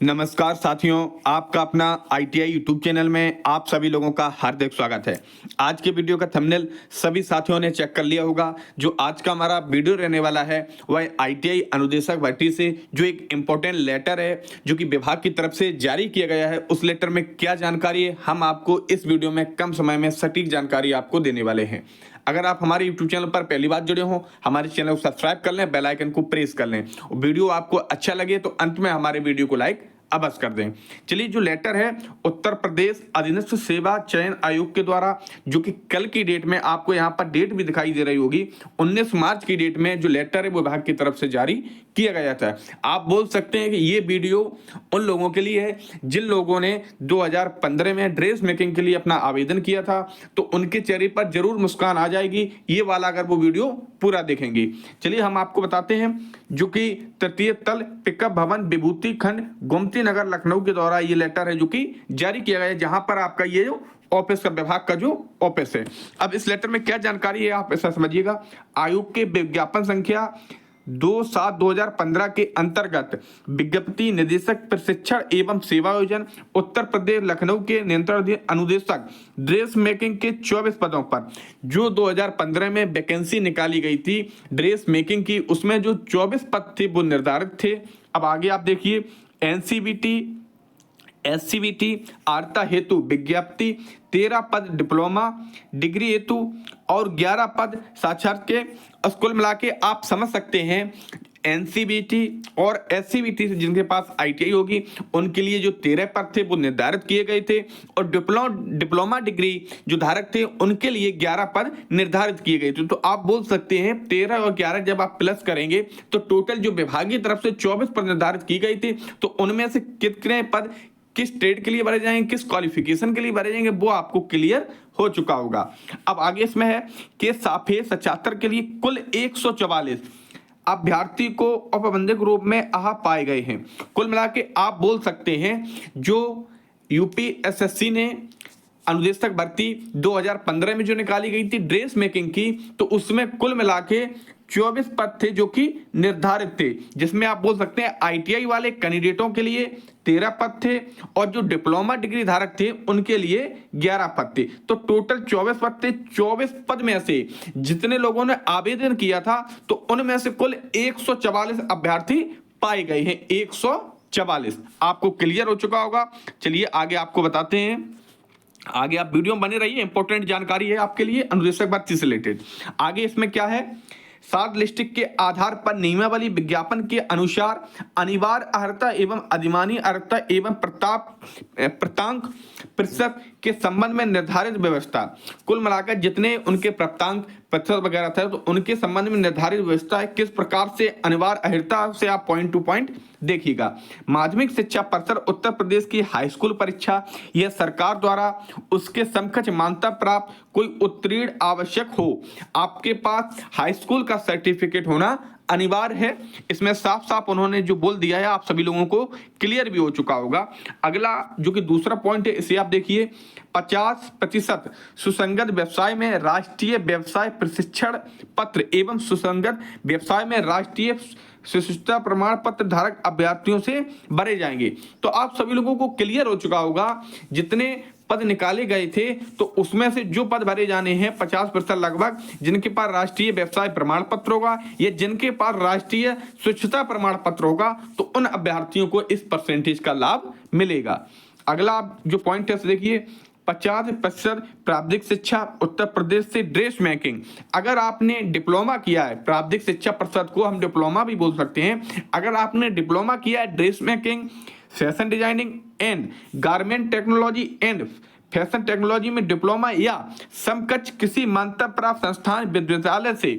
नमस्कार साथियों, आपका अपना आईटीआई यूट्यूब चैनल में आप सभी लोगों का हार्दिक स्वागत है। आज के वीडियो का थंबनेल सभी साथियों ने चेक कर लिया होगा। जो आज का हमारा वीडियो रहने वाला है वह आईटीआई अनुदेशक भर्ती से जो एक इम्पोर्टेंट लेटर है जो कि विभाग की तरफ से जारी किया गया है, उस लेटर में क्या जानकारी है हम आपको इस वीडियो में कम समय में सटीक जानकारी आपको देने वाले हैं। अगर आप हमारे YouTube चैनल पर पहली बार जुड़े हो, हमारे चैनल को सब्सक्राइब कर लें, बेल आइकन को प्रेस कर लें। वीडियो आपको अच्छा लगे तो अंत में हमारे वीडियो को लाइक अवश्य कर दें। चलिए, जो लेटर है उत्तर प्रदेश अधीनस्थ सेवा चयन आयोग के द्वारा, जो कि कल की डेट में आपको यहाँ पर डेट भी दिखाई दे रही होगी, 19 मार्च की डेट में जो लेटर है वो विभाग की तरफ से जारी किया गया था। आप बोल सकते हैं कि ये वीडियो उन लोगों के लिए है जिन लोगों ने 2015 में ड्रेस मेकिंग के लिए अपना आवेदन किया था, तो उनके चेहरे पर जरूर मुस्कान आ जाएगी ये वाला अगर वो वीडियो पूरा देखेंगे। चलिए हम आपको बताते हैं, जो कि तृतीय तल पिकअप भवन विभूति खंड गोमती नगर लखनऊ के द्वारा ये लेटर है जो कि जारी किया गया है, जहां पर आपका ये जो ऑफिस का विभाग का जो ऑफिस है। अब इस लेटर में क्या जानकारी है आप ऐसा समझिएगा। आयोग के विज्ञापन संख्या 2/7/2015 के अंतर्गत विज्ञप्ति निदेशक प्रशिक्षण एवं सेवा योजना उत्तर प्रदेश लखनऊ के नियंत्रणाधीन अनुदेशक ड्रेस मेकिंग के 24 पदों पर जो 2015 में वैकेंसी निकाली गई थी ड्रेस मेकिंग की, उसमें जो 24 पद थे वो निर्धारित थे। अब आगे आप देखिए, एनसीवीटी एससीवीटी आर्ता हेतु विज्ञप्ति 13 पद डिप्लोमा डिग्री हेतु और 11 पद साक्षात के। कुल मिला के आप समझ सकते हैं एनसीवीटी और एससीवीटी से जिनके पास आईटीआई होगी उनके लिए जो 13 पद थे वो निर्धारित किए गए थे, और डिप्लोमा डिग्री जो धारक थे उनके लिए 11 पद निर्धारित किए गए थे। तो आप बोल सकते हैं 13 और 11 जब आप प्लस करेंगे तो टोटल जो विभाग की तरफ से 24 पद निर्धारित की गई थी, तो उनमें से कितने पद किस ट्रेड के लिए भरे जाएंगे, किस क्वालिफिकेशन के लिए भरे जाएंगे, वो आपको क्लियर हो चुका होगा। अब आगे इसमें है कि साफे 77 के लिए कुल 144 अभ्यर्थी को औपबंधिक रूप में पाए गए हैं। कुल मिला के आप बोल सकते हैं जो यूपीएसएससी ने अनुदेशक भर्ती 2015 में जो निकाली गई थी ड्रेस मेकिंग की, तो उसमें कुल मिला के 24 पद थे जो कि निर्धारित थे, जिसमें आप बोल सकते हैं आईटीआई वाले कैंडिडेटों के लिए 13 पद थे और जो डिप्लोमा डिग्री धारक थे उनके लिए 11 पद थे। तो टोटल 24 पद थे। 24 पद में से जितने लोगों ने आवेदन किया था तो उनमें से कुल 144 अभ्यर्थी पाए गए हैं। 144 आपको क्लियर हो चुका होगा। चलिए आगे आपको बताते हैं, आगे आप वीडियो में बने रहिए, इंपॉर्टेंट जानकारी है आपके लिए अनुदेशक भर्ती से रिलेटेड। आगे इसमें क्या है, शार्ट लिस्टिंग के आधार पर नियमावली विज्ञापन के अनुसार अनिवार्य अर्हता एवं अधिमानी अर्हता एवं प्राप्तांक प्रतिशत के संबंध में निर्धारित व्यवस्था। कुल मिलाकर जितने उनके प्राप्तांक प्रतिशत वगैरह था तो उनके संबंध में निर्धारित व्यवस्था है। किस प्रकार से अनिवार्य अर्हता से आप पॉइंट टू पॉइंट देखिएगा। माध्यमिक शिक्षा परिषद उत्तर प्रदेश की हाई स्कूल परीक्षा, यह सरकार द्वारा उसके समकक्ष मान्यता प्राप्त कोई उत्तीर्ण आवश्यक हो। आपके पास हाई स्कूल का सर्टिफिकेट होना अनिवार्य है। इसमें साफ साफ उन्होंने जो बोल दिया है, आप सभी लोगों को क्लियर भी हो चुका होगा। अगला जो कि दूसरा पॉइंट है, इसे आप देखिए, 50% सुसंगत व्यवसाय में राष्ट्रीय व्यवसाय प्रशिक्षण पत्र एवं सुसंगत व्यवसाय में राष्ट्रीय शिष्टता प्रमाण पत्र धारक अभ्यर्थियों से भरे जाएंगे। तो आप सभी लोगों को क्लियर हो चुका होगा, जितने पद निकाले गए थे तो उसमें से जो पद भरे जाने हैं 50% लगभग जिनके पास राष्ट्रीय व्यवसाय प्रमाण पत्र होगा या जिनके पास राष्ट्रीय स्वच्छता प्रमाण पत्र होगा, तो उन अभ्यर्थियों को इस परसेंटेज का लाभ मिलेगा। अगला जो पॉइंट है देखिए, 50% प्राविधिक शिक्षा उत्तर प्रदेश से ड्रेस मेकिंग। अगर आपने डिप्लोमा किया है, प्राविधिक शिक्षा परिषद को हम डिप्लोमा भी बोल सकते हैं, अगर आपने डिप्लोमा किया है dress making, fashion designing and garment technology and fashion technology में डिप्लोमा या समकक्ष किसी मान्यता प्राप्त संस्थान विश्वविद्यालय से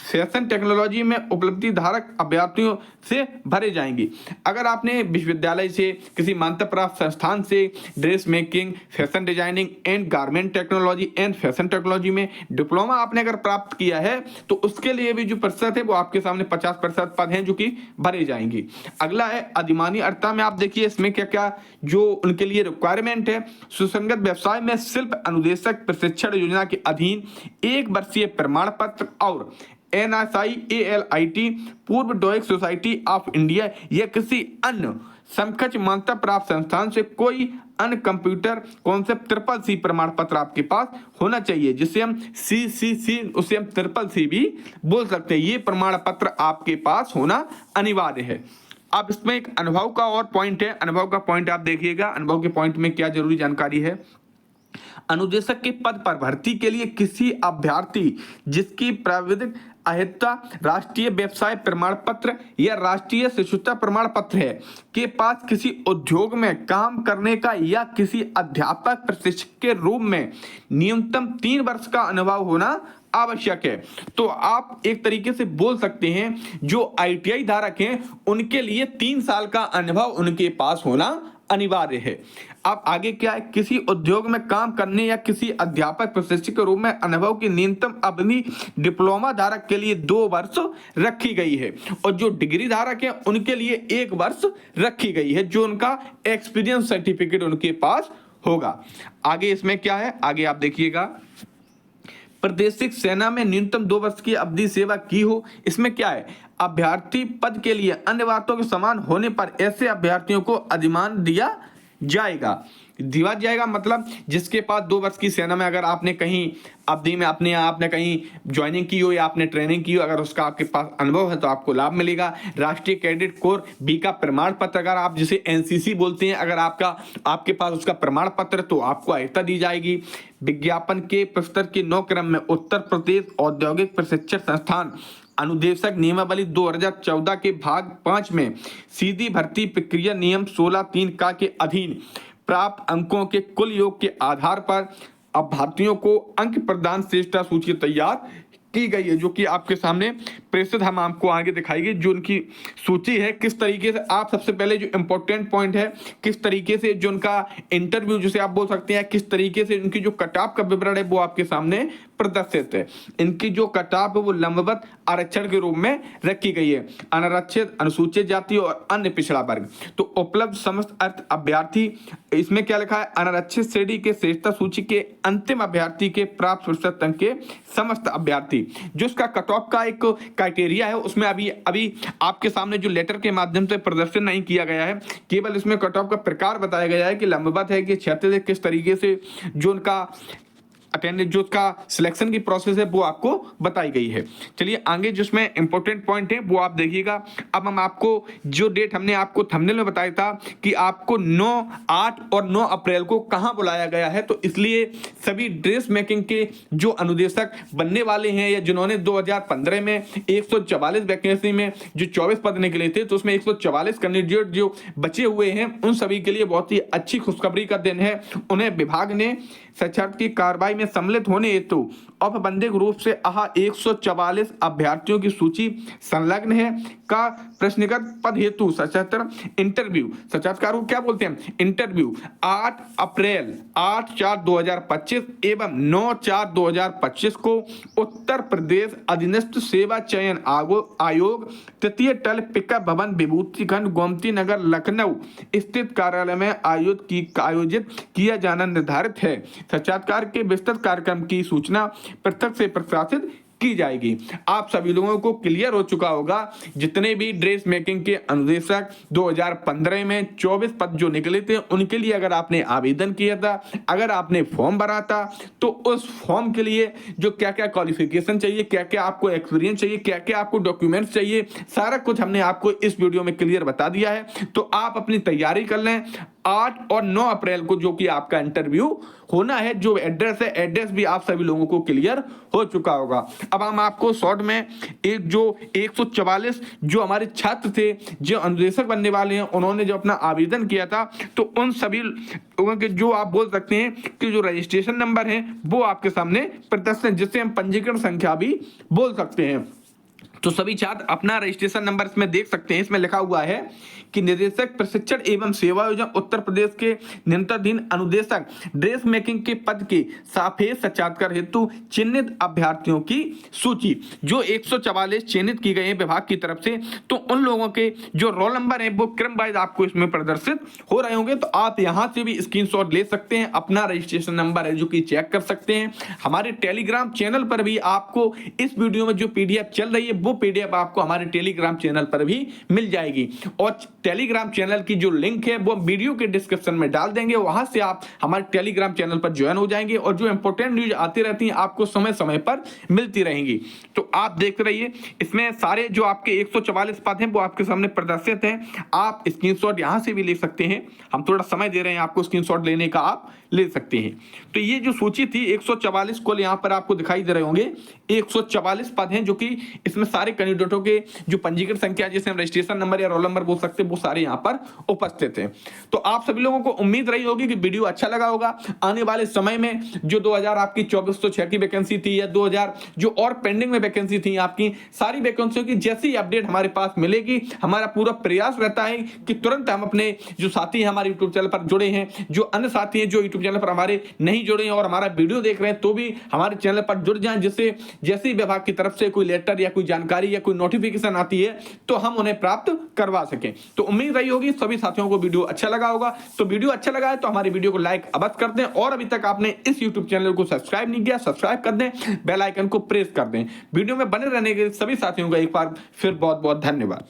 फैशन टेक्नोलॉजी में उपलब्धि धारक अभ्यर्थियों से भरे जाएंगे। अगर आपने विश्वविद्यालय से किसी मान्यता प्राप्त संस्थान से dress making, fashion designing and garment technology and fashion technology में डिप्लोमा आपने अगर प्राप्त किया है तो उसके लिए भी जो प्रतिशत है वो आपके सामने 50% पद हैं जो कि भरे जाएंगे। अगला है अधिमानी अर्हता में आप देखिए इसमें क्या क्या जो उनके लिए रिक्वायरमेंट है। सुसंगत व्यवसाय में शिल्प अनुदेशक प्रशिक्षण योजना के अधीन 1 वर्षीय प्रमाण पत्र और NSIALIT, पूर्व डोइक सोसाइटी ऑफ इंडिया या किसी अन्य समकक्ष मान्यता प्राप्त संस्थान से कोई अन्य कंप्यूटर कॉन्सेप्ट ट्रिपल सी प्रमाण पत्र आपके पास होना चाहिए, जिसे हम CCC, उसे हम ट्रिपल सी भी बोल सकते हैं। ये प्रमाण पत्र आपके पास होना अनिवार्य है। अब इसमें एक अनुभव का और पॉइंट है। अनुभव का पॉइंट आप देखिएगा। अनुभव के पॉइंट में क्या जरूरी जानकारी है। अनुदेशक के पद पर भर्ती के लिए किसी अभ्यर्थी जिसकी प्राविधिक अहर्ता राष्ट्रीय व्यवसाय प्रमाण पत्र या राष्ट्रीय शिक्षुता प्रमाण पत्र है के पास किसी उद्योग में काम करने का या किसी अध्यापक प्रशिक्षक के रूप में न्यूनतम 3 वर्ष का अनुभव होना आवश्यक है। तो आप एक तरीके से बोल सकते हैं जो ITI धारक हैं उनके लिए 3 साल का अनुभव उनके पास होना अनिवार्य है। अब आगे क्या है, किसी उद्योग में काम करने या किसी अध्यापक प्रशिक्षक के रूप में अनुभव की न्यूनतम अवधि डिप्लोमा धारक के लिए 2 वर्ष रखी गई है और जो डिग्री धारक है उनके लिए 1 वर्ष रखी गई है, जो उनका एक्सपीरियंस सर्टिफिकेट उनके पास होगा। आगे इसमें क्या है, आगे आप देखिएगा। प्रादेशिक सेना में न्यूनतम 2 वर्ष की अवधि सेवा की हो। इसमें क्या है, अभ्यर्थी पद के लिए अन्य बातों के समान होने पर ऐसे अभ्यर्थियों को अधिमान दिया जाएगा। मतलब जिसके पास 2 वर्ष की सेना में अगर आपने कहीं अवधि में आपने कहीं ज्वाइनिंग की हो या आपने ट्रेनिंग की हो, अगर उसका आपके पास अनुभव है तो आपको लाभ मिलेगा। राष्ट्रीय कैडेट कोर बी का प्रमाण पत्र, अगर आप जिसे NCC बोलते हैं, अगर आपके पास उसका प्रमाण पत्र तो आपको अहर्ता दी जाएगी। विज्ञापन के प्रस्तर के 9 क्रम में उत्तर प्रदेश औद्योगिक प्रशिक्षण संस्थान अनुदेशक नियमावली 2014 के भाग 5 में सीधी भर्ती प्रक्रिया नियम 16(3) का के अधीन प्राप्त अंकों के कुल योग के आधार पर अभ्यर्थियों को अंक प्रदान श्रेष्ठता सूची तैयार की गई है, जो कि आपके सामने प्रेषित हम आपको आगे दिखाएंगे। जो उनकी सूची है किस तरीके से, आप सबसे पहले जो इंपॉर्टेंट पॉइंट है किस तरीके से जो उनका इंटरव्यू जिसे आप बोल सकते हैं, किस तरीके से उनकी जो कटऑफ का विवरण है वो आपके सामने प्रदर्शित है। इनकी जो कटऑफ है वो लंबवत आरक्षण के रूप में रखी गई है, अनारक्षित, अनुसूचित जाति और अन्य पिछड़ा वर्ग। तो उपलब्ध समस्त अर्थ अभ्यर्थी, इसमें क्या लिखा है, अनारक्षित श्रेणी के श्रेष्ठता सूची के अंतिम अभ्यर्थी के प्राप्त प्रतिशत अंक के समस्त अभ्यर्थी। जो इसका कटऑफ का एक क्राइटेरिया है उसमें अभी आपके सामने जो लेटर के माध्यम से प्रदर्शन नहीं किया गया है, केवल इसमें कटऑफ का प्रकार बताया गया है कि लंबवत है कि क्षैतिज, किस तरीके से जो उनका अटेंडेंस जो उसका सिलेक्शन की प्रोसेस है वो आपको बताई गई है। चलिए आगे जिसमें इंपॉर्टेंट पॉइंट है वो आप देखिएगा। अब हम आपको जो डेट हमने आपको थंबनेल में बताया था कि आपको 9, 8 और 9 अप्रैल को कहां बुलाया गया है, तो इसलिए सभी ड्रेस मेकिंग के जो अनुदेशक बनने वाले हैं या जिन्होंने 2015 में 144 वैकेंसी में जो 24 पद निकले थे तो उसमें 144 कैंडिडेट जो बचे हुए हैं, उन सभी के लिए बहुत ही अच्छी खुशखबरी का दिन है। उन्हें विभाग ने साक्षात्कार की कार्रवाई में सम्मिलित होने हेतु औपबंधिक रूप से 144 अभ्यर्थियों की सूची संलग्न है का प्रश्नगत पद हेतु साक्षात्कार इंटरव्यू, साक्षात्कार को क्या बोलते हैं, इंटरव्यू 8 अप्रैल 8/4/2025 एवं 9/4/2025 को उत्तर प्रदेश अधीनस्थ सेवा चयन आयोग तृतीय टल पिकअप भवन विभूतिखंड गोमती नगर लखनऊ स्थित कार्यालय में आयोजित किया जाना निर्धारित है। साक्षात्कार के विस्तृत कार्यक्रम की सूचना पृथक से प्रकाशित की जाएगी। आप सभी लोगों को क्लियर हो चुका होगा, जितने भी ड्रेस मेकिंग के अनुदेशक 2015 में 24 पद जो निकले थे उनके लिए अगर आपने आवेदन किया था, अगर आपने फॉर्म भरा था, तो उस फॉर्म के लिए जो क्या क्या क्वालिफिकेशन चाहिए, क्या क्या आपको एक्सपीरियंस चाहिए, क्या क्या आपको डॉक्यूमेंट्स चाहिए, सारा कुछ हमने आपको इस वीडियो में क्लियर बता दिया है। तो आप अपनी तैयारी कर लें। 8 और 9 अप्रैल को जो कि आपका इंटरव्यू होना है, जो एड्रेस है, एड्रेस भी आप सभी लोगों को क्लियर हो चुका होगा। अब हम आपको शॉर्ट में एक जो 144 जो हमारे छात्र थे जो अनुदेशक बनने वाले हैं, उन्होंने जो अपना आवेदन किया था, तो उन सभी लोगों के जो आप बोल सकते हैं कि जो रजिस्ट्रेशन नंबर है वो आपके सामने प्रदर्शित है, जिससे हम पंजीकरण संख्या भी बोल सकते हैं। तो सभी छात्र अपना रजिस्ट्रेशन नंबर इसमें देख सकते हैं। इसमें लिखा हुआ है कि निदेशक प्रशिक्षण एवं सेवा योजना उत्तर प्रदेश के नियंत्रणाधीन अनुदेशक ड्रेस मेकिंग के पद के सापेक्ष साक्षात्कार हेतु चिन्हित अभ्यर्थियों की सूची जो 144 चयनित की गए हैं विभाग की तरफ से। तो उन लोगों के जो रोल नंबर है वो क्रम वाइज आपको इसमें प्रदर्शित हो रहे होंगे। तो आप यहां से भी स्क्रीनशॉट ले सकते हैं, अपना रजिस्ट्रेशन नंबर है जो कि चेक कर सकते हैं। हमारे टेलीग्राम चैनल पर भी आपको इस वीडियो में जो पीडीएफ चल रही है वो पीडीएफ आपको हमारे टेलीग्राम चैनल पर भी मिल जाएगी। और टेलीग्राम चैनल की जो लिंक है वो वीडियो के डिस्क्रिप्शन में डाल देंगे, वहां से आप हमारे टेलीग्राम चैनल पर ज्वाइन हो जाएंगे और जो इंपॉर्टेंट न्यूज आती रहती हैं आपको समय समय पर मिलती रहेंगी। तो आप देख रहिए इसमें सारे जो आपके 144 पद हैं वो आपके सामने प्रदर्शित हैं। आप स्क्रीनशॉट यहां से भी ले सकते हैं, हम थोड़ा समय दे रहे हैं आपको स्क्रीनशॉट लेने का, आप ले सकते हैं। तो ये जो सूची थी 144 कुल यहां पर आपको दिखाई दे रहे होंगे 144 पद हैं, जो कि इसमें सारे कैंडिडेटों के जो पंजीकृत संख्या जिसे हम रजिस्ट्रेशन नंबर या रोल नंबर बोल सकते हैं वो सारे यहां पर उपस्थित हैं। तो आप सभी लोगों को उम्मीद रही होगी कि वीडियो अच्छा लगा होगा। आने वाले समय में जो 2000 आपकी 2406 की वैकेंसी थी या 2000 जो और पेंडिंग में वैकेंसी थी आपकी सारी वैकेंसियों की जैसी अपडेट हमारे पास मिलेगी, हमारा पूरा प्रयास रहता है कि तुरंत हम अपने जो साथी हैं हमारे यूट्यूब चैनल पर जुड़े हैं, जो अन्य साथी हैं जो यूट्यूब चैनल पर हमारे नहीं जुड़े हैं और हमारा वीडियो देख रहे हैं तो भी हमारे चैनल पर जुड़ जाएं, जिससे जैसे विभाग की तरफ से कोई लेटर या कोई जानकारी या कोई नोटिफिकेशन आती है तो हम उन्हें प्राप्त करवा सकें। तो उम्मीद रही होगी सभी साथियों को वीडियो अच्छा लगा होगा। तो वीडियो अच्छा लगा है तो हमारी वीडियो को लाइक अवश्य कर दें और अभी तक आपने इस यूट्यूब चैनल को सब्सक्राइब नहीं किया सब्सक्राइब कर दें, बेल आइकन को प्रेस कर दें। वीडियो में बने रहने के सभी साथियों का एक बार फिर बहुत बहुत धन्यवाद।